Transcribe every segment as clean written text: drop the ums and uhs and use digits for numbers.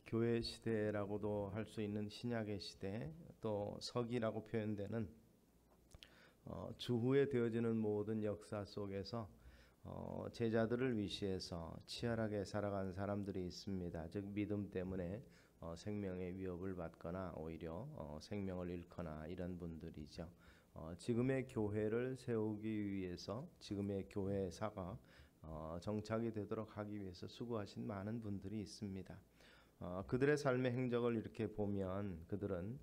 교회 시대라고도 할 수 있는 신약의 시대, 또 서기라고 표현되는 주후에 되어지는 모든 역사 속에서 제자들을 위시해서 치열하게 살아간 사람들이 있습니다. 즉 믿음 때문에 생명의 위협을 받거나 오히려 생명을 잃거나 이런 분들이죠. 지금의 교회를 세우기 위해서 지금의 교회사가 정착이 되도록 하기 위해서 수고하신 많은 분들이 있습니다. 그들의 삶의 행적을 이렇게 보면 그들은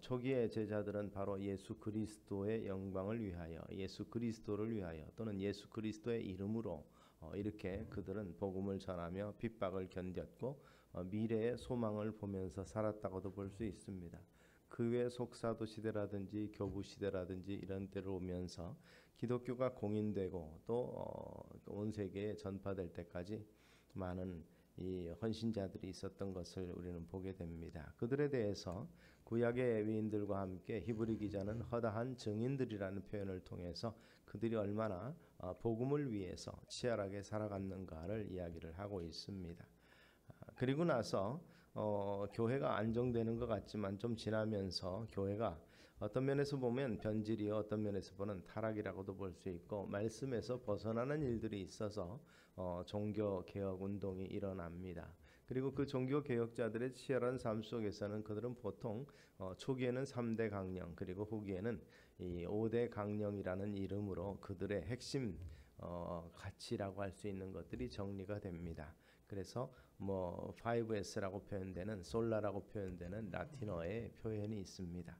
초기의 제자들은 바로 예수 그리스도의 영광을 위하여, 예수 그리스도를 위하여 또는 예수 그리스도의 이름으로 이렇게 그들은 복음을 전하며 핍박을 견뎠고 미래의 소망을 보면서 살았다고도 볼 수 있습니다. 그 외 속사도 시대라든지 교부 시대라든지 이런 때로 오면서 기독교가 공인되고 또 온 세계에 전파될 때까지 많은 이 헌신자들이 있었던 것을 우리는 보게 됩니다. 그들에 대해서 구약의 위인들과 함께 히브리 기자는 허다한 증인들이라는 표현을 통해서 그들이 얼마나 복음을 위해서 치열하게 살아갔는가를 이야기를 하고 있습니다. 그리고 나서 교회가 안정되는 것 같지만 좀 지나면서 교회가 어떤 면에서 보면 변질이요, 어떤 면에서 보면 타락이라고도 볼 수 있고 말씀에서 벗어나는 일들이 있어서 종교개혁 운동이 일어납니다. 그리고 그 종교개혁자들의 치열한 삶 속에서는 그들은 보통 초기에는 3대 강령 그리고 후기에는 이 5대 강령이라는 이름으로 그들의 핵심 가치라고 할 수 있는 것들이 정리가 됩니다. 그래서 5S라고 표현되는 솔라라고 표현되는 라틴어의 표현이 있습니다.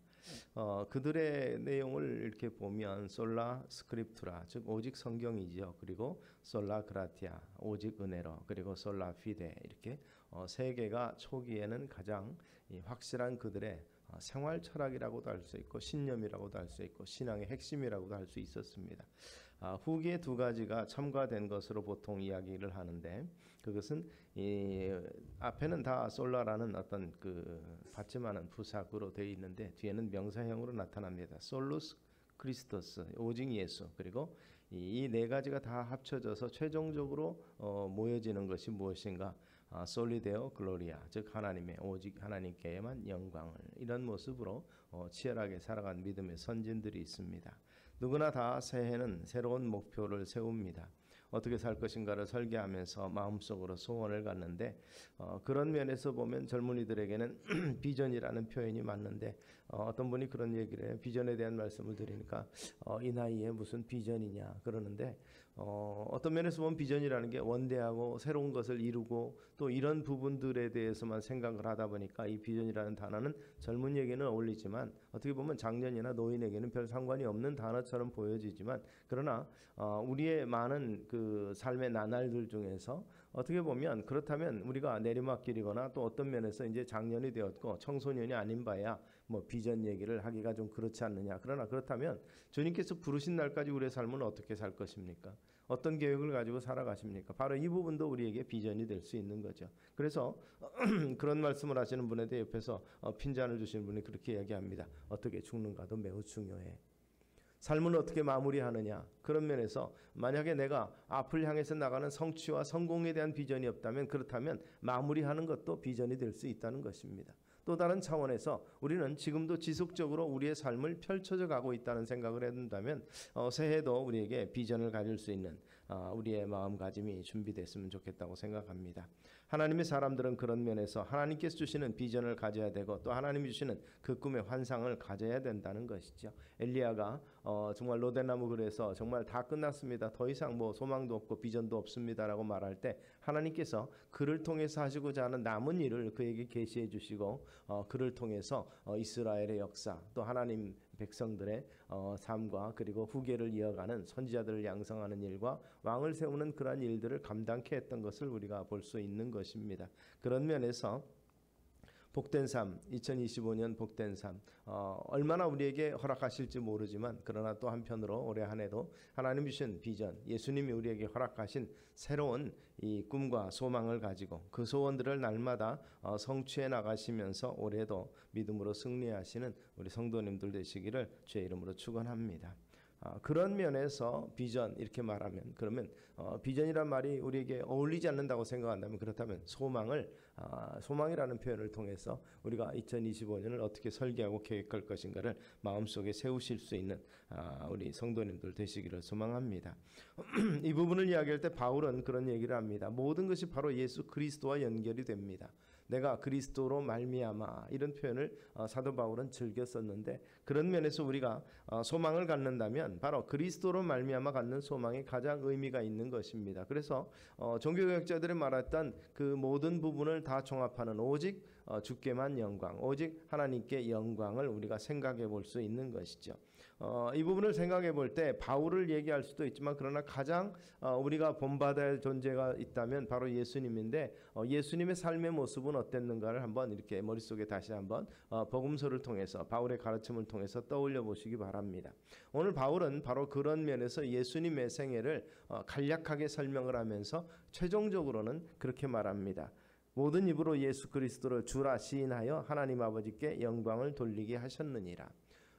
그들의 내용을 이렇게 보면 솔라 스크립투라, 즉 오직 성경이지요. 그리고 솔라 그라티아, 오직 은혜로, 그리고 솔라 피데, 이렇게 세 개가 초기에는 가장 확실한 그들의 생활 철학이라고도 할 수 있고 신념이라고도 할 수 있고 신앙의 핵심이라고도 할 수 있었습니다. 후기의 두 가지가 첨가된 것으로 보통 이야기를 하는데 그것은 앞에는 다 솔라라는 어떤 그 받침하는 부사구로 되어 있는데 뒤에는 명사형으로 나타납니다. 솔루스 크리스토스, 오직 예수. 그리고 이 네 가지가 다 합쳐져서 최종적으로 모여지는 것이 무엇인가? 솔리데오 글로리아, 즉 하나님의 오직 하나님께만 영광을, 이런 모습으로 치열하게 살아간 믿음의 선진들이 있습니다. 누구나 다 새해는 새로운 목표를 세웁니다. 어떻게 살 것인가를 설계하면서 마음속으로 소원을 갖는데 그런 면에서 보면 젊은이들에게는 비전이라는 표현이 맞는데 어떤 분이 그런 얘기를 해요. 비전에 대한 말씀을 드리니까 이 나이에 무슨 비전이냐 그러는데 어떤 면에서 보면 비전이라는 게 원대하고 새로운 것을 이루고 또 이런 부분들에 대해서만 생각을 하다 보니까 이 비전이라는 단어는 젊은이에게는 어울리지만 어떻게 보면 장년이나 노인에게는 별 상관이 없는 단어처럼 보여지지만 그러나 우리의 많은 그 삶의 나날들 중에서 어떻게 보면 그렇다면 우리가 내리막길이거나 또 어떤 면에서 이제 장년이 되었고 청소년이 아닌 바야 뭐 비전 얘기를 하기가 좀 그렇지 않느냐. 그러나 그렇다면 주님께서 부르신 날까지 우리의 삶은 어떻게 살 것입니까? 어떤 계획을 가지고 살아가십니까? 바로 이 부분도 우리에게 비전이 될 수 있는 거죠. 그래서 그런 말씀을 하시는 분에 옆에서 핀잔을 주시는 분이 그렇게 이야기합니다. 어떻게 죽는가도 매우 중요해. 삶은 어떻게 마무리하느냐. 그런 면에서 만약에 내가 앞을 향해서 나가는 성취와 성공에 대한 비전이 없다면 그렇다면 마무리하는 것도 비전이 될 수 있다는 것입니다. 또 다른 차원에서 우리는 지금도 지속적으로 우리의 삶을 펼쳐져 가고 있다는 생각을 해둔다면 새해도 우리에게 비전을 가질 수 있는 우리의 마음가짐이 준비됐으면 좋겠다고 생각합니다. 하나님의 사람들은 그런 면에서 하나님께서 주시는 비전을 가져야 되고 또 하나님이 주시는 그 꿈의 환상을 가져야 된다는 것이죠. 엘리야가 정말 로데나무 글에서 정말 다 끝났습니다. 더 이상 뭐 소망도 없고 비전도 없습니다라고 말할 때 하나님께서 그를 통해서 하시고자 하는 남은 일을 그에게 계시해 주시고 그를 통해서 이스라엘의 역사 또 하나님 백성들의 삶과 그리고 후계를 이어가는 선지자들을 양성하는 일과 왕을 세우는 그러한 일들을 감당케 했던 것을 우리가 볼 수 있는 것입니다. 그런 면에서 복된 삶, 2025년 복된 삶, 얼마나 우리에게 허락하실지 모르지만 그러나 또 한편으로 올해 한 해도 하나님 주신 비전, 예수님이 우리에게 허락하신 새로운 이 꿈과 소망을 가지고 그 소원들을 날마다 성취해 나가시면서 올해도 믿음으로 승리하시는 우리 성도님들 되시기를 주의 이름으로 축원합니다. 그런 면에서 비전 이렇게 말하면 그러면 비전이란 말이 우리에게 어울리지 않는다고 생각한다면 그렇다면 소망이라는 표현을 통해서 우리가 2025년을 어떻게 설계하고 계획할 것인가를 마음속에 세우실 수 있는 우리 성도님들 되시기를 소망합니다. 이 부분을 이야기할 때 바울은 그런 얘기를 합니다. 모든 것이 바로 예수 그리스도와 연결이 됩니다. 내가 그리스도로 말미암아 이런 표현을 사도 바울은 즐겨 썼는데 그런 면에서 우리가 소망을 갖는다면 바로 그리스도로 말미암아 갖는 소망이 가장 의미가 있는 것입니다. 그래서 종교개혁자들이 말했던 그 모든 부분을 다 종합하는 오직 주께만 영광, 오직 하나님께 영광을 우리가 생각해 볼 수 있는 것이죠. 이 부분을 생각해 볼 때 바울을 얘기할 수도 있지만 그러나 가장 우리가 본받아야 할 존재가 있다면 바로 예수님인데 예수님의 삶의 모습은 어땠는가를 한번 이렇게 머릿속에 다시 한번 복음서를 통해서 바울의 가르침을 통해서 떠올려 보시기 바랍니다. 오늘 바울은 바로 그런 면에서 예수님의 생애를 간략하게 설명을 하면서 최종적으로는 그렇게 말합니다. 모든 입으로 예수 그리스도를 주라 시인하여 하나님 아버지께 영광을 돌리게 하셨느니라.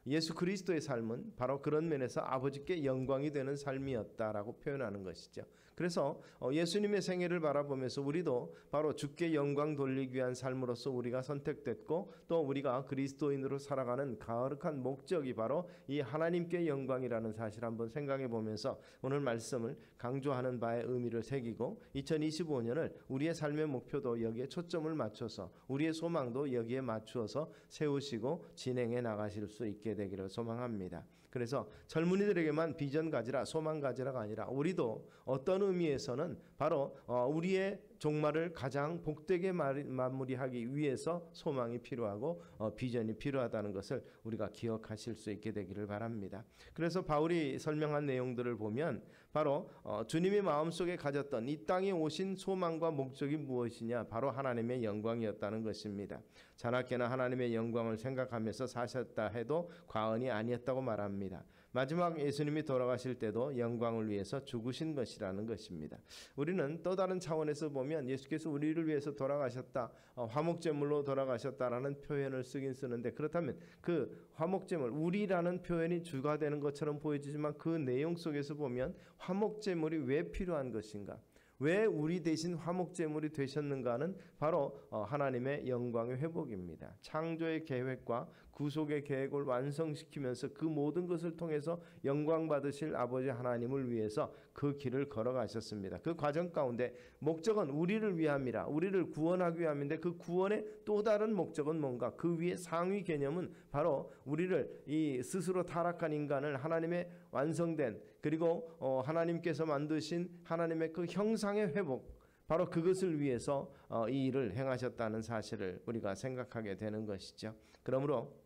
예수 그리스도의 삶은 바로 그런 면에서 아버지께 영광이 되는 삶이었다라고 표현하는 것이죠. 그래서 예수님의 생애를 바라보면서 우리도 바로 주께 영광 돌리기 위한 삶으로서 우리가 선택됐고 또 우리가 그리스도인으로 살아가는 가득한 목적이 바로 이 하나님께 영광이라는 사실을 한번 생각해 보면서 오늘 말씀을 강조하는 바의 의미를 새기고 2025년을 우리의 삶의 목표도 여기에 초점을 맞춰서 우리의 소망도 여기에 맞추어서 세우시고 진행해 나가실 수 있게 되기를 소망합니다. 그래서 젊은이들에게만 비전 가지라 소망 가지라가 아니라 우리도 어떤 의미에서는 바로 우리의 종말을 가장 복되게 마무리하기 위해서 소망이 필요하고 비전이 필요하다는 것을 우리가 기억하실 수 있게 되기를 바랍니다. 그래서 바울이 설명한 내용들을 보면 바로 주님이 마음속에 가졌던 이 땅에 오신 소망과 목적이 무엇이냐 바로 하나님의 영광이었다는 것입니다. 자나깨나 하나님의 영광을 생각하면서 사셨다 해도 과언이 아니었다고 말합니다. 마지막 예수님이 돌아가실 때도 영광을 위해서 죽으신 것이라는 것입니다. 우리는 또 다른 차원에서 보면 예수께서 우리를 위해서 돌아가셨다, 화목제물로 돌아가셨다라는 표현을 쓰긴 쓰는데 그렇다면 그 화목제물, 우리라는 표현이 주가 되는 것처럼 보여지지만 그 내용 속에서 보면 화목제물이 왜 필요한 것인가? 왜 우리 대신 화목제물이 되셨는가는 바로 하나님의 영광의 회복입니다. 창조의 계획과 구속의 계획을 완성시키면서 그 모든 것을 통해서 영광 받으실 아버지 하나님을 위해서 그 길을 걸어가셨습니다. 그 과정 가운데 목적은 우리를 위함이라, 우리를 구원하기 위함인데 그 구원의 또 다른 목적은 뭔가? 그 위에 상위 개념은 바로 우리를 이 스스로 타락한 인간을 하나님의 완성된 그리고 하나님께서 만드신 하나님의 그 형상의 회복, 바로 그것을 위해서 이 일을 행하셨다는 사실을 우리가 생각하게 되는 것이죠. 그러므로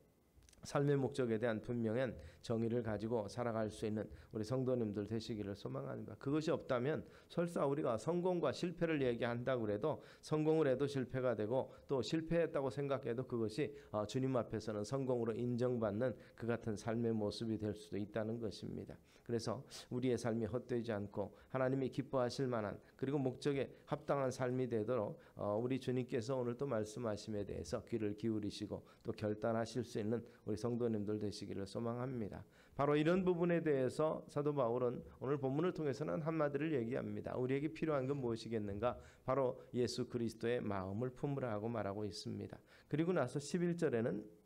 삶의 목적에 대한 분명한 정의를 가지고 살아갈 수 있는 우리 성도님들 되시기를 소망합니다. 그것이 없다면 설사 우리가 성공과 실패를 얘기한다고 해도 성공을 해도 실패가 되고 또 실패했다고 생각해도 그것이 주님 앞에서는 성공으로 인정받는 그 같은 삶의 모습이 될 수도 있다는 것입니다. 그래서 우리의 삶이 헛되지 않고 하나님이 기뻐하실 만한 그리고 목적에 합당한 삶이 되도록 우리 주님께서 오늘 또 말씀하심에 대해서 귀를 기울이시고 또 결단하실 수 있는 우리 성도님들 되시기를 소망합니다. 바로 이런 부분에 대해서 사도 바울은 오늘 본문을 통해서는 한마디를 얘기합니다. 우리에게 필요한 건 무엇이겠는가? 바로 예수 그리스도의 마음을 품으라고 말하고 있습니다. 그리고 나서 11절에는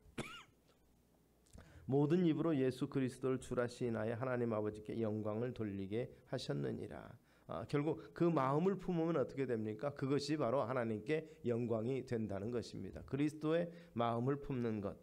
모든 입으로 예수 그리스도를 주라 시인하여 하나님 아버지께 영광을 돌리게 하셨느니라. 결국 그 마음을 품으면 어떻게 됩니까? 그것이 바로 하나님께 영광이 된다는 것입니다. 그리스도의 마음을 품는 것,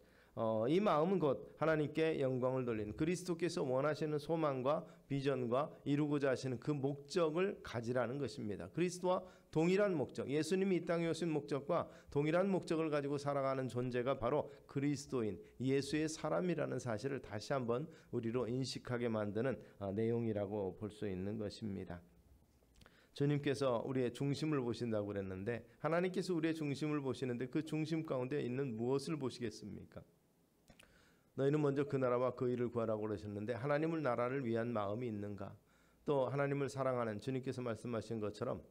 이 마음은 곧 하나님께 영광을 돌리는 그리스도께서 원하시는 소망과 비전과 이루고자 하시는 그 목적을 가지라는 것입니다. 그리스도와 동일한 목적, 예수님이 이 땅에 오신 목적과 동일한 목적을 가지고 살아가는 존재가 바로 그리스도인 예수의 사람이라는 사실을 다시 한번 우리로 인식하게 만드는 내용이라고 볼 수 있는 것입니다. 주님께서 우리의 중심을 보신다고 그랬는데 하나님께서 우리의 중심을 보시는데 그 중심 가운데 있는 무엇을 보시겠습니까? 너희는 먼저 그 나라와 그 일을 구하라고 그러셨는데 하나님을 나라를 위한 마음이 있는가? 또 하나님을 사랑하는 주님께서 말씀하신 것처럼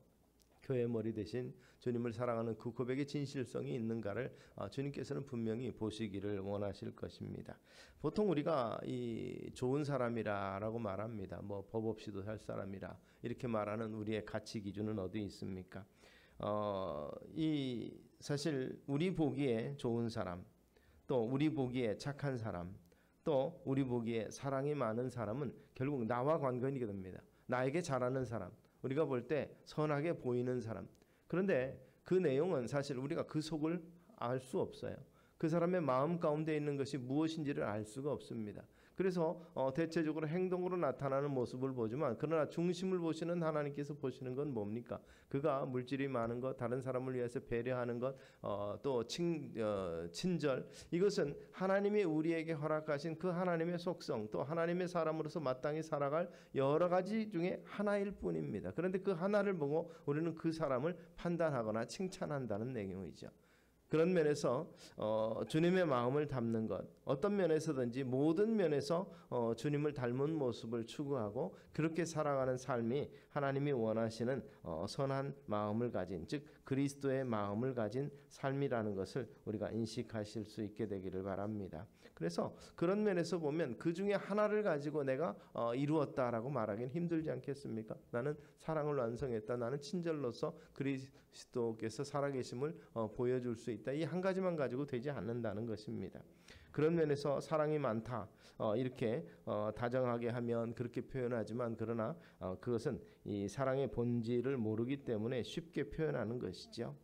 교회 머리 대신 주님을 사랑하는 그 고백의 진실성이 있는가를 주님께서는 분명히 보시기를 원하실 것입니다. 보통 우리가 이 좋은 사람이라고 말합니다. 뭐 법 없이도 살 사람이라 이렇게 말하는 우리의 가치 기준은 어디 있습니까? 이 사실 우리 보기에 좋은 사람, 또 우리 보기에 착한 사람, 또 우리 보기에 사랑이 많은 사람은 결국 나와 관건이게 됩니다. 나에게 잘하는 사람, 우리가 볼 때 선하게 보이는 사람. 그런데 그 내용은 사실 우리가 그 속을 알 수 없어요. 그 사람의 마음 가운데 있는 것이 무엇인지를 알 수가 없습니다. 그래서 대체적으로 행동으로 나타나는 모습을 보지만 그러나 중심을 보시는 하나님께서 보시는 건 뭡니까? 그가 물질이 많은 것, 다른 사람을 위해서 배려하는 것, 또 친절, 이것은 하나님이 우리에게 허락하신 그 하나님의 속성, 또 하나님의 사람으로서 마땅히 살아갈 여러 가지 중에 하나일 뿐입니다. 그런데 그 하나를 보고 우리는 그 사람을 판단하거나 칭찬한다는 내용이죠. 그런 면에서 주님의 마음을 담는 것, 어떤 면에서든지 모든 면에서 주님을 닮은 모습을 추구하고 그렇게 살아가는 삶이 하나님이 원하시는 선한 마음을 가진, 즉 그리스도의 마음을 가진 삶이라는 것을 우리가 인식하실 수 있게 되기를 바랍니다. 그래서 그런 면에서 보면 그 중에 하나를 가지고 내가 이루었다라고 말하기는 힘들지 않겠습니까? 나는 사랑을 완성했다. 나는 친절로서 그리스도께서 살아계심을 보여줄 수 있다. 이 한 가지만 가지고 되지 않는다는 것입니다. 그런 면에서 사랑이 많다 이렇게 다정하게 하면 그렇게 표현하지만 그러나 그것은 이 사랑의 본질을 모르기 때문에 쉽게 표현하는 것이죠.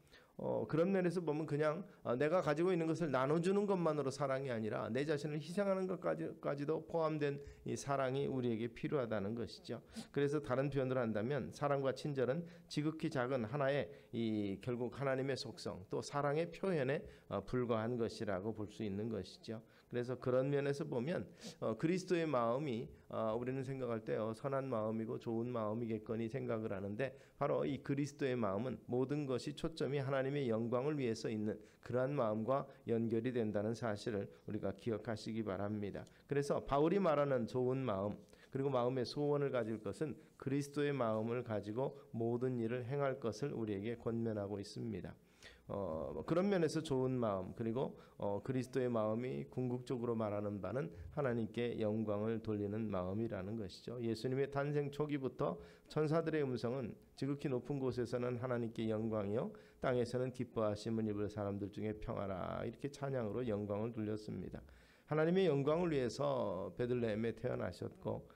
그런 면에서 보면 그냥 내가 가지고 있는 것을 나눠주는 것만으로 사랑이 아니라 내 자신을 희생하는 것까지도 포함된 이 사랑이 우리에게 필요하다는 것이죠. 그래서 다른 표현을 한다면 사랑과 친절은 지극히 작은 하나의 이 결국 하나님의 속성 또 사랑의 표현에 불과한 것이라고 볼 수 있는 것이죠. 그래서 그런 면에서 보면 그리스도의 마음이 우리는 생각할 때 선한 마음이고 좋은 마음이겠거니 생각을 하는데 바로 이 그리스도의 마음은 모든 것이 초점이 하나님의 영광을 위해서 있는 그러한 마음과 연결이 된다는 사실을 우리가 기억하시기 바랍니다. 그래서 바울이 말하는 좋은 마음 그리고 마음의 소원을 가질 것은 그리스도의 마음을 가지고 모든 일을 행할 것을 우리에게 권면하고 있습니다. 그런 면에서 좋은 마음 그리고 그리스도의 마음이 궁극적으로 말하는 바는 하나님께 영광을 돌리는 마음이라는 것이죠. 예수님의 탄생 초기부터 천사들의 음성은 지극히 높은 곳에서는 하나님께 영광이요 땅에서는 기뻐하심을 입을 사람들 중에 평하라 이렇게 찬양으로 영광을 돌렸습니다. 하나님의 영광을 위해서 베들레헴에 태어나셨고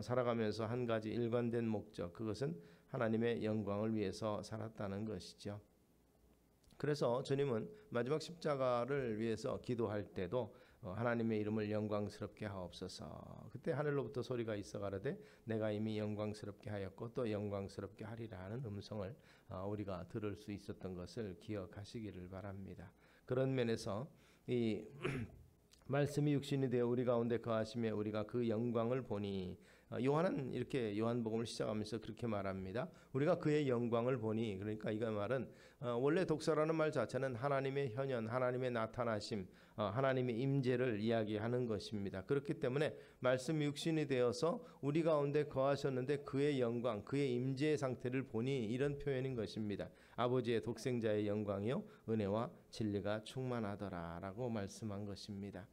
살아가면서 한 가지 일관된 목적 그것은 하나님의 영광을 위해서 살았다는 것이죠. 그래서 주님은 마지막 십자가를 위해서 기도할 때도 하나님의 이름을 영광스럽게 하옵소서. 그때 하늘로부터 소리가 있어 가로되 내가 이미 영광스럽게 하였고 또 영광스럽게 하리라 하는 음성을 우리가 들을 수 있었던 것을 기억하시기를 바랍니다. 그런 면에서 이 말씀이 육신이 되어 우리 가운데 거하시며 우리가 그 영광을 보니 요한은 이렇게 요한복음을 시작하면서 그렇게 말합니다. 우리가 그의 영광을 보니 그러니까 이 말은 원래 독서라는 말 자체는 하나님의 현현, 하나님의 나타나심, 하나님의 임재를 이야기하는 것입니다. 그렇기 때문에 말씀이 육신이 되어서 우리 가운데 거하셨는데 그의 영광, 그의 임재의 상태를 보니 이런 표현인 것입니다. 아버지의 독생자의 영광이요 은혜와 진리가 충만하더라라고 말씀한 것입니다.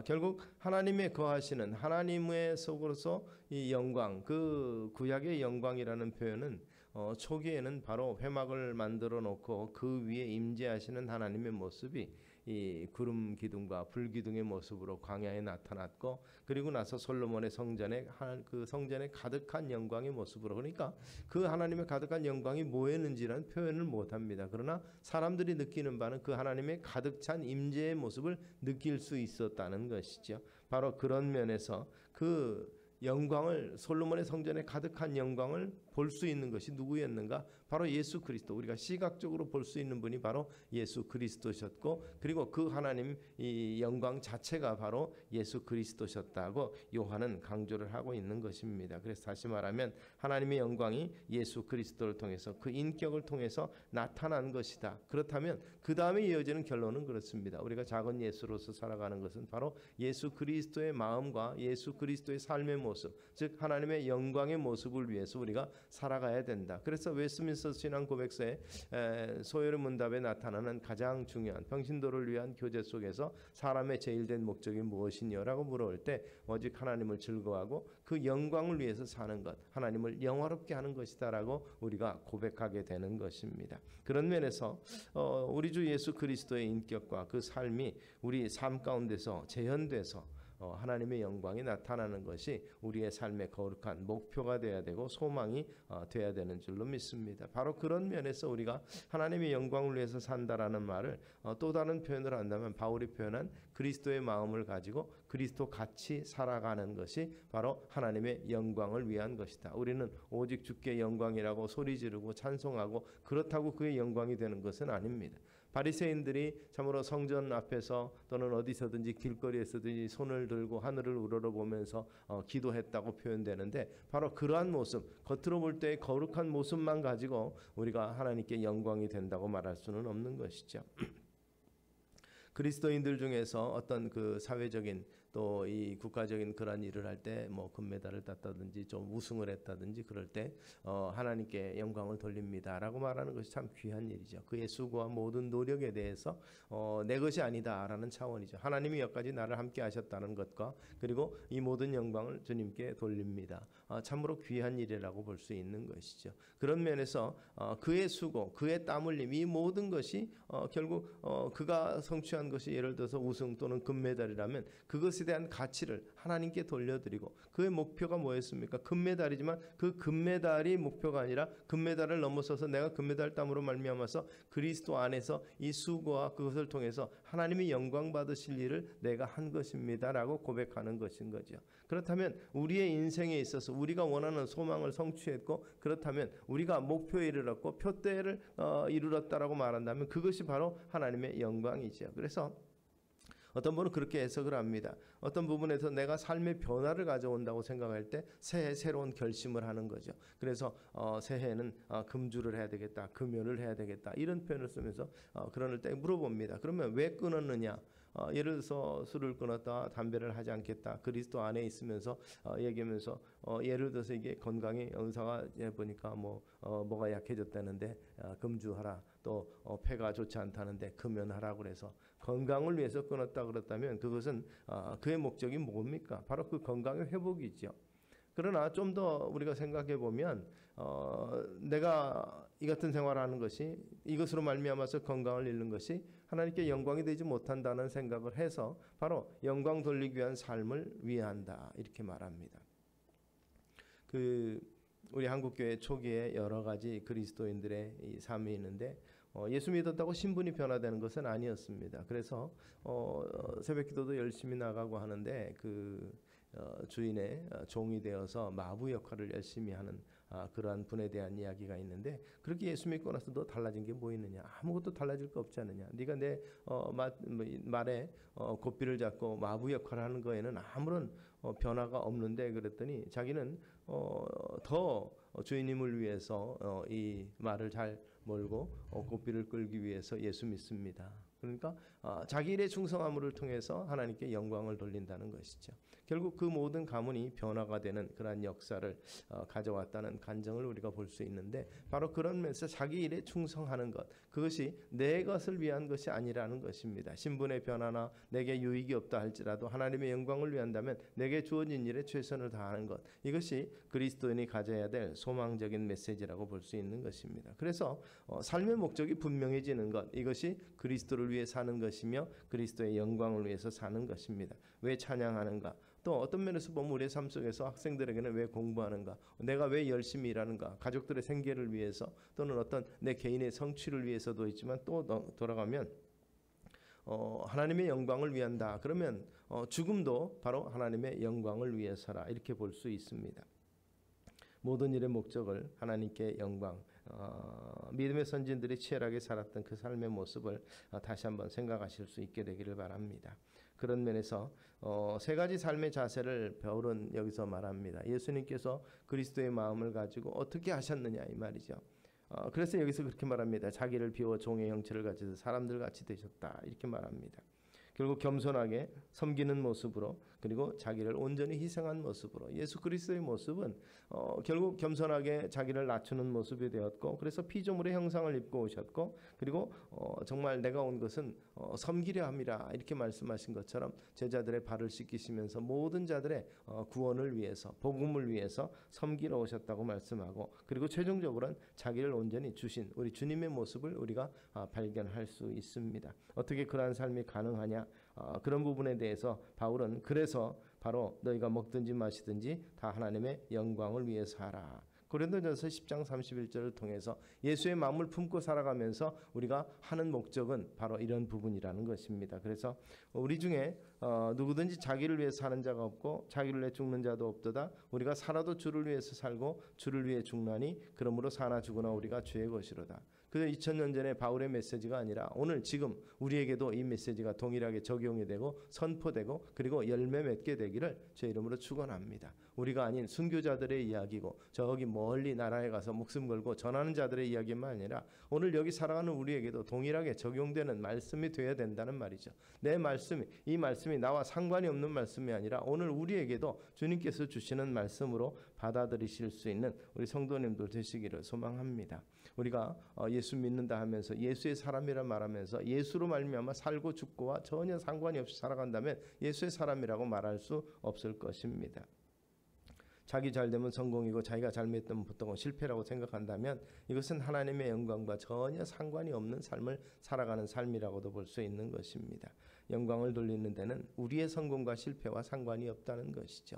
결국 하나님의 거하시는 하나님의 속으로서 이 영광, 그 구약의 영광이라는 표현은 초기에는 바로 회막을 만들어 놓고 그 위에 임재하시는 하나님의 모습이 이 구름 기둥과 불 기둥의 모습으로 광야에 나타났고 그리고 나서 솔로몬의 성전에 그 성전에 가득한 영광의 모습으로 그러니까 그 하나님의 가득한 영광이 뭐였는지라는 표현을 못합니다. 그러나 사람들이 느끼는 바는 그 하나님의 가득 찬 임재의 모습을 느낄 수 있었다는 것이죠. 바로 그런 면에서 그 영광을 솔로몬의 성전에 가득한 영광을 볼 수 있는 것이 누구였는가? 바로 예수 그리스도. 우리가 시각적으로 볼 수 있는 분이 바로 예수 그리스도셨고 그리고 그 하나님 이 영광 자체가 바로 예수 그리스도셨다고 요한은 강조를 하고 있는 것입니다. 그래서 다시 말하면 하나님의 영광이 예수 그리스도를 통해서 그 인격을 통해서 나타난 것이다. 그렇다면 그 다음에 이어지는 결론은 그렇습니다. 우리가 작은 예수로서 살아가는 것은 바로 예수 그리스도의 마음과 예수 그리스도의 삶의 모습, 즉 하나님의 영광의 모습을 위해서 우리가 살아가야 된다. 그래서 웨스트민스터 신앙 고백서에 소요리 문답에 나타나는 가장 중요한 평신도를 위한 교제 속에서 사람의 제일된 목적이 무엇이냐라고 물어볼 때 오직 하나님을 즐거워하고 그 영광을 위해서 사는 것, 하나님을 영화롭게 하는 것이다라고 우리가 고백하게 되는 것입니다. 그런 면에서 우리 주 예수 그리스도의 인격과 그 삶이 우리 삶 가운데서 재현돼서 하나님의 영광이 나타나는 것이 우리의 삶의 거룩한 목표가 되어야 되고 소망이 되어야 되는 줄로 믿습니다. 바로 그런 면에서 우리가 하나님의 영광을 위해서 산다라는 말을 또 다른 표현을 한다면 바울이 표현한 그리스도의 마음을 가지고 그리스도 같이 살아가는 것이 바로 하나님의 영광을 위한 것이다. 우리는 오직 주께 영광이라고 소리 지르고 찬송하고 그렇다고 그의 영광이 되는 것은 아닙니다. 바리새인들이 참으로 성전 앞에서 또는 어디서든지 길거리에서든지 손을 들고 하늘을 우러러보면서 기도했다고 표현되는데 바로 그러한 모습, 겉으로 볼 때의 거룩한 모습만 가지고 우리가 하나님께 영광이 된다고 말할 수는 없는 것이죠. 그리스도인들 중에서 어떤 그 사회적인 또 이 국가적인 그런 일을 할 때 뭐 금메달을 땄다든지 좀 우승을 했다든지 그럴 때 하나님께 영광을 돌립니다라고 말하는 것이 참 귀한 일이죠. 그의 수고와 모든 노력에 대해서 내 것이 아니다라는 차원이죠. 하나님이 여기까지 나를 함께 하셨다는 것과 그리고 이 모든 영광을 주님께 돌립니다. 참으로 귀한 일이라고 볼 수 있는 것이죠. 그런 면에서 그의 수고, 그의 땀 흘림 이 모든 것이 결국 그가 성취한 것이 예를 들어서 우승 또는 금메달이라면 그것에 대한 가치를 하나님께 돌려드리고 그의 목표가 뭐였습니까? 금메달이지만 그 금메달이 목표가 아니라 금메달을 넘어서서 내가 금메달 땀으로 말미암아서 그리스도 안에서 이 수고와 그것을 통해서 하나님이 영광 받으실 일을 내가 한 것입니다라고 고백하는 것인 거죠. 그렇다면 우리의 인생에 있어서 우리가 원하는 소망을 성취했고 그렇다면 우리가 목표에 이르렀고 표대를 이르렀다라고 말한다면 그것이 바로 하나님의 영광이죠. 그래서 어떤 분은 그렇게 해석을 합니다. 어떤 부분에서 내가 삶의 변화를 가져온다고 생각할 때 새해 새로운 결심을 하는 거죠. 그래서 새해에는 금주를 해야 되겠다, 금연을 해야 되겠다 이런 표현을 쓰면서 그럴 때 물어봅니다. 그러면 왜 끊었느냐? 예를 들어서 술을 끊었다, 담배를 하지 않겠다, 그리스도 안에 있으면서 얘기하면서 예를 들어서 이게 건강에 의사가 보니까 뭐가 약해졌다는데 금주하라, 또 폐가 좋지 않다는데 금연하라 그래서 건강을 위해서 끊었다 그렇다면 그것은 그의 목적이 뭡니까? 바로 그 건강의 회복이죠. 그러나 좀 더 우리가 생각해 보면 내가 이 같은 생활을 하는 것이 이것으로 말미암아서 건강을 잃는 것이 하나님께 영광이 되지 못한다는 생각을 해서 바로 영광 돌리기 위한 삶을 위한다 이렇게 말합니다. 우리 한국교회 초기에 여러 가지 그리스도인들의 이 삶이 있는데 예수 믿었다고 신분이 변화되는 것은 아니었습니다. 그래서 새벽기도도 열심히 나가고 하는데 주인의 종이 되어서 마부 역할을 열심히 하는 그러한 분에 대한 이야기가 있는데 그렇게 예수 믿고 나서 너 달라진 게 뭐 있느냐? 아무것도 달라질 거 없지 않느냐? 네가 내 말에 고삐를 잡고 마부 역할을 하는 거에는 아무런 변화가 없는데 그랬더니 자기는 더 주인님을 위해서 이 말을 잘 몰고 고삐를 끌기 위해서 예수 믿습니다. 그러니까 자기 일의 충성함을 통해서 하나님께 영광을 돌린다는 것이죠. 결국 그 모든 가문이 변화가 되는 그러한 역사를 가져왔다는 간증을 우리가 볼 수 있는데 바로 그런 면에서 자기 일에 충성하는 것 그것이 내 것을 위한 것이 아니라는 것입니다. 신분의 변화나 내게 유익이 없다 할지라도 하나님의 영광을 위한다면 내게 주어진 일에 최선을 다하는 것 이것이 그리스도인이 가져야 될 소망적인 메시지라고 볼 수 있는 것입니다. 그래서 삶의 목적이 분명해지는 것 이것이 그리스도를 위해 사는 것이며 그리스도의 영광을 위해서 사는 것입니다. 왜 찬양하는가? 또 어떤 면에서 보면 우리의 삶 속에서 학생들에게는 왜 공부하는가? 내가 왜 열심히 일하는가? 가족들의 생계를 위해서 또는 어떤 내 개인의 성취를 위해서도 있지만 또 돌아가면 하나님의 영광을 위한다. 그러면 죽음도 바로 하나님의 영광을 위해서라 이렇게 볼 수 있습니다. 모든 일의 목적을 하나님께 영광 믿음의 선진들이 치열하게 살았던 그 삶의 모습을 다시 한번 생각하실 수 있게 되기를 바랍니다. 그런 면에서 세 가지 삶의 자세를 바울은 여기서 말합니다. 예수님께서 그리스도의 마음을 가지고 어떻게 하셨느냐 이 말이죠. 그래서 여기서 그렇게 말합니다. 자기를 비워 종의 형체를 가지셔서 사람들 같이 되셨다 이렇게 말합니다. 결국 겸손하게 섬기는 모습으로 그리고 자기를 온전히 희생한 모습으로 예수 그리스도의 모습은 결국 겸손하게 자기를 낮추는 모습이 되었고 그래서 피조물의 형상을 입고 오셨고 그리고 정말 내가 온 것은 섬기려 함이라 이렇게 말씀하신 것처럼 제자들의 발을 씻기시면서 모든 자들의 구원을 위해서 복음을 위해서 섬기러 오셨다고 말씀하고 그리고 최종적으로는 자기를 온전히 주신 우리 주님의 모습을 우리가 발견할 수 있습니다. 어떻게 그러한 삶이 가능하냐? 그런 부분에 대해서 바울은 그래서 바로 너희가 먹든지 마시든지 다 하나님의 영광을 위해서 하라. 고린도전서 10장 31절을 통해서 예수의 마음을 품고 살아가면서 우리가 하는 목적은 바로 이런 부분이라는 것입니다. 그래서 우리 중에 누구든지 자기를 위해 사는 자가 없고 자기를 위해 죽는 자도 없도다. 우리가 살아도 주를 위해서 살고 주를 위해 죽나니 그러므로 사나 죽으나 우리가 주의 것이로다. 그래서 2000년 전에 바울의 메시지가 아니라 오늘 지금 우리에게도 이 메시지가 동일하게 적용이 되고 선포되고 그리고 열매 맺게 되기를 제 이름으로 축원합니다. 우리가 아닌 순교자들의 이야기고 저기 멀리 나라에 가서 목숨 걸고 전하는 자들의 이야기만 아니라 오늘 여기 살아가는 우리에게도 동일하게 적용되는 말씀이 되어야 된다는 말이죠. 내 말씀이 이 말씀이 나와 상관이 없는 말씀이 아니라 오늘 우리에게도 주님께서 주시는 말씀으로 받아들이실 수 있는 우리 성도님들 되시기를 소망합니다. 우리가 예수 믿는다 하면서 예수의 사람이라 말하면서 예수로 말미암아 살고 죽고와 전혀 상관이 없이 살아간다면 예수의 사람이라고 말할 수 없을 것입니다. 자기 잘되면 성공이고 자기가 잘못되면 보통은 실패라고 생각한다면 이것은 하나님의 영광과 전혀 상관이 없는 삶을 살아가는 삶이라고도 볼 수 있는 것입니다. 영광을 돌리는 데는 우리의 성공과 실패와 상관이 없다는 것이죠.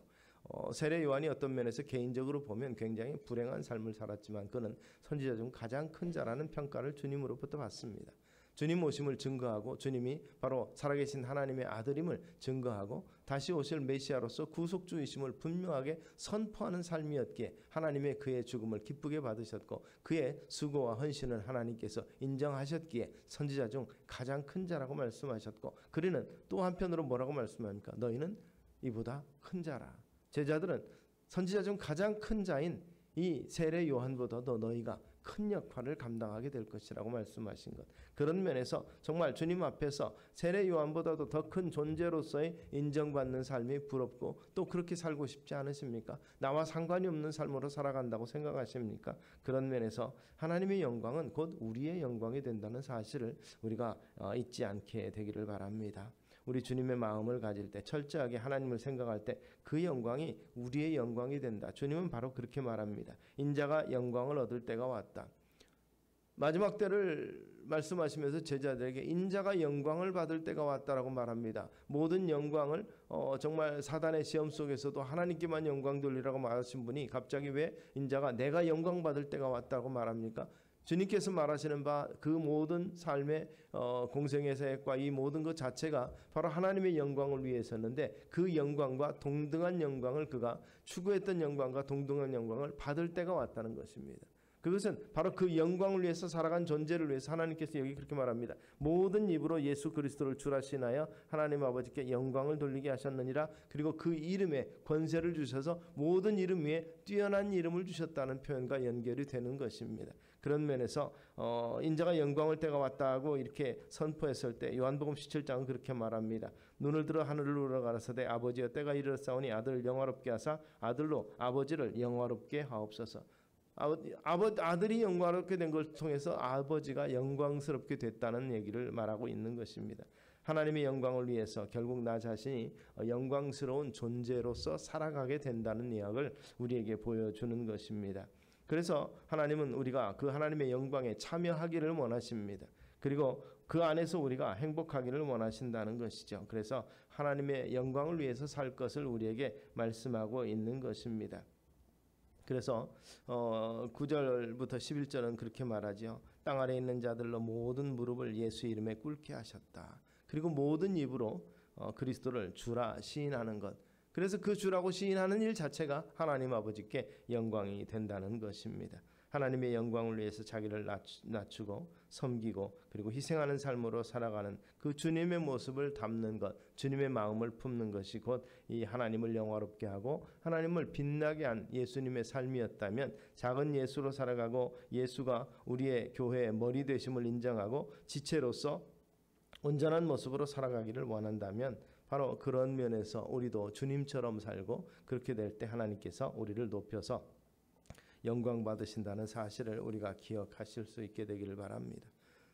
세례 요한이 어떤 면에서 개인적으로 보면 굉장히 불행한 삶을 살았지만 그는 선지자 중 가장 큰 자라는 평가를 주님으로부터 받습니다. 주님 오심을 증거하고 주님이 바로 살아계신 하나님의 아들임을 증거하고 다시 오실 메시아로서 구속주이심을 분명하게 선포하는 삶이었기에 하나님의 그의 죽음을 기쁘게 받으셨고 그의 수고와 헌신을 하나님께서 인정하셨기에 선지자 중 가장 큰 자라고 말씀하셨고 그리는 또 한편으로 뭐라고 말씀합니까? 너희는 이보다 큰 자라. 제자들은 선지자 중 가장 큰 자인 이 세례 요한보다도 너희가 큰 역할을 감당하게 될 것이라고 말씀하신 것. 그런 면에서 정말 주님 앞에서 세례 요한보다도 더 큰 존재로서의 인정받는 삶이 부럽고 또 그렇게 살고 싶지 않으십니까? 나와 상관이 없는 삶으로 살아간다고 생각하십니까? 그런 면에서 하나님의 영광은 곧 우리의 영광이 된다는 사실을 우리가 잊지 않게 되기를 바랍니다. 우리 주님의 마음을 가질 때 철저하게 하나님을 생각할 때 그 영광이 우리의 영광이 된다. 주님은 바로 그렇게 말합니다. 인자가 영광을 얻을 때가 왔다. 마지막 때를 말씀하시면서 제자들에게 인자가 영광을 받을 때가 왔다라고 말합니다. 모든 영광을 정말 사단의 시험 속에서도 하나님께만 영광 돌리라고 말하신 분이 갑자기 왜 인자가 내가 영광 받을 때가 왔다고 말합니까? 주님께서 말하시는 바 그 모든 삶의 공생의 사역과 이 모든 것 자체가 바로 하나님의 영광을 위해서였는데 그 영광과 동등한 영광을 그가 추구했던 영광과 동등한 영광을 받을 때가 왔다는 것입니다. 그것은 바로 그 영광을 위해서 살아간 존재를 위해서 하나님께서 여기 그렇게 말합니다. 모든 입으로 예수 그리스도를 주라시나여 하나님 아버지께 영광을 돌리게 하셨느니라. 그리고 그 이름에 권세를 주셔서 모든 이름 위에 뛰어난 이름을 주셨다는 표현과 연결이 되는 것입니다. 그런 면에서 인자가 영광을 때가 왔다고 이렇게 선포했을 때 요한복음 17장은 그렇게 말합니다. 눈을 들어 하늘을 우러가라사대 아버지여 때가 이르렀사오니 아들을 영화롭게 하사 아들로 아버지를 영화롭게 하옵소서. 아들이 영광롭게 된 걸 통해서 아버지가 영광스럽게 됐다는 얘기를 말하고 있는 것입니다. 하나님의 영광을 위해서 결국 나 자신이 영광스러운 존재로서 살아가게 된다는 이야기를 우리에게 보여주는 것입니다. 그래서 하나님은 우리가 그 하나님의 영광에 참여하기를 원하십니다. 그리고 그 안에서 우리가 행복하기를 원하신다는 것이죠. 그래서 하나님의 영광을 위해서 살 것을 우리에게 말씀하고 있는 것입니다. 그래서 9절부터 11절은 그렇게 말하죠. 땅 아래 있는 자들로 모든 무릎을 예수 이름에 꿇게 하셨다. 그리고 모든 입으로 그리스도를 주라 시인하는 것. 그래서 그 주라고 시인하는 일 자체가 하나님 아버지께 영광이 된다는 것입니다. 하나님의 영광을 위해서 자기를 낮추고 섬기고 그리고 희생하는 삶으로 살아가는 그 주님의 모습을 담는 것, 주님의 마음을 품는 것이 곧 이 하나님을 영화롭게 하고 하나님을 빛나게 한 예수님의 삶이었다면 작은 예수로 살아가고 예수가 우리의 교회의 머리 되심을 인정하고 지체로서 온전한 모습으로 살아가기를 원한다면 바로 그런 면에서 우리도 주님처럼 살고 그렇게 될 때 하나님께서 우리를 높여서 영광 받으신다는 사실을 우리가 기억하실 수 있게 되기를 바랍니다.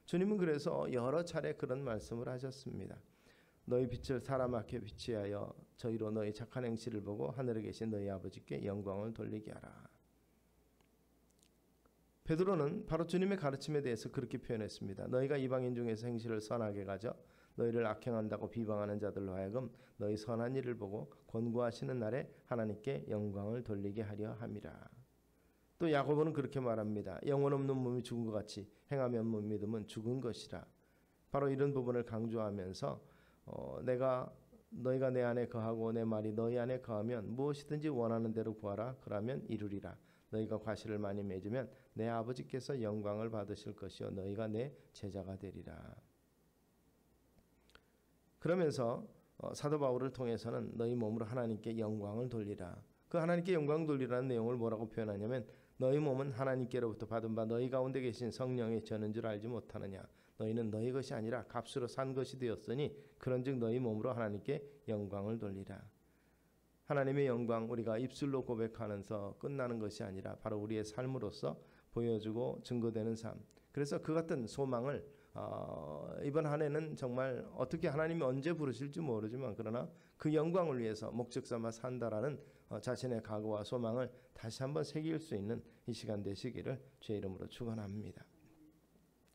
주님은 그래서 여러 차례 그런 말씀을 하셨습니다. 너희 빛을 사람 앞에 비치하여 저희로 너희 착한 행실을 보고 하늘에 계신 너희 아버지께 영광을 돌리게 하라. 베드로는 바로 주님의 가르침에 대해서 그렇게 표현했습니다. 너희가 이방인 중에서 행실을 선하게 가져 너희를 악행한다고 비방하는 자들로 하여금 너희 선한 일을 보고 권고하시는 날에 하나님께 영광을 돌리게 하려 함이라. 또 야고보는 그렇게 말합니다. 영혼 없는 몸이 죽은 것 같이 행하면 못 믿음은 죽은 것이라. 바로 이런 부분을 강조하면서 너희가 내 안에 거하고 내 말이 너희 안에 거하면 무엇이든지 원하는 대로 구하라. 그러면 이루리라. 너희가 과실을 많이 맺으면 내 아버지께서 영광을 받으실 것이요 너희가 내 제자가 되리라. 그러면서 사도 바울을 통해서는 너희 몸으로 하나님께 영광을 돌리라. 그 하나님께 영광 돌리라는 내용을 뭐라고 표현하냐면 너희 몸은 하나님께로부터 받은 바 너희 가운데 계신 성령의 전인 줄 알지 못하느냐. 너희는 너희 것이 아니라 값으로 산 것이 되었으니 그런즉 너희 몸으로 하나님께 영광을 돌리라. 하나님의 영광 우리가 입술로 고백하면서 끝나는 것이 아니라 바로 우리의 삶으로서 보여주고 증거되는 삶. 그래서 그 같은 소망을 이번 한 해는 정말 어떻게 하나님이 언제 부르실지 모르지만 그러나 그 영광을 위해서 목적 삼아 산다라는 자신의 각오와 소망을 다시 한번 새길 수 있는 이 시간 되시기를 주의 이름으로 축원합니다.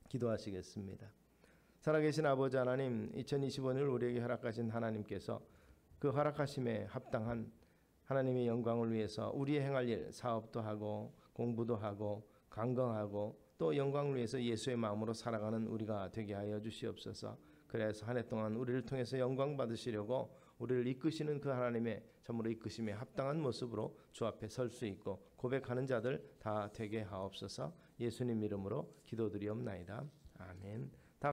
기도하시겠습니다. 살아계신 아버지 하나님, 2025년을 우리에게 허락하신 하나님께서 그 허락하심에 합당한 하나님의 영광을 위해서 우리의 행할 일, 사업도 하고 공부도 하고 강건하고 또 영광을 위해서 예수의 마음으로 살아가는 우리가 되게 하여 주시옵소서. 그래서 한 해 동안 우리를 통해서 영광 받으시려고 우리를 이끄시는 그 하나님의 참으로 이끄심에 합당한 모습으로 주 앞에 설 수 있고 고백하는 자들 다 되게 하옵소서. 예수님 이름으로 기도드리옵나이다. 아멘.